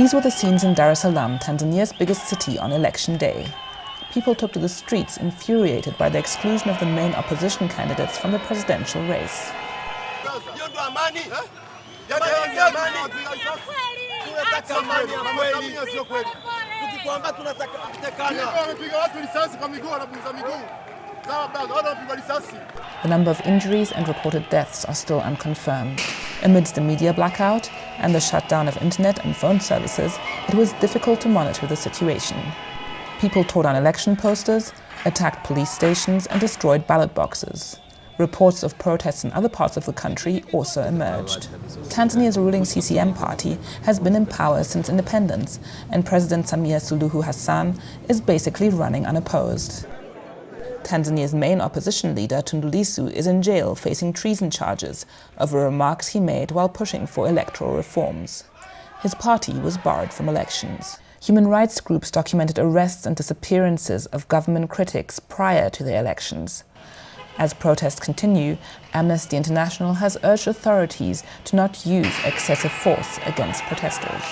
These were the scenes in Dar es Salaam, Tanzania's biggest city, on election day. People took to the streets infuriated by the exclusion of the main opposition candidates from the presidential race. The number of injuries and reported deaths are still unconfirmed. Amidst the media blackout and the shutdown of internet and phone services, it was difficult to monitor the situation. People tore down election posters, attacked police stations and destroyed ballot boxes. Reports of protests in other parts of the country also emerged. Tanzania's ruling CCM party has been in power since independence, and President Samia Suluhu Hassan is basically running unopposed. Tanzania's main opposition leader, Tundu Lissu, is in jail facing treason charges over remarks he made while pushing for electoral reforms. His party was barred from elections. Human rights groups documented arrests and disappearances of government critics prior to the elections. As protests continue, Amnesty International has urged authorities to not use excessive force against protesters.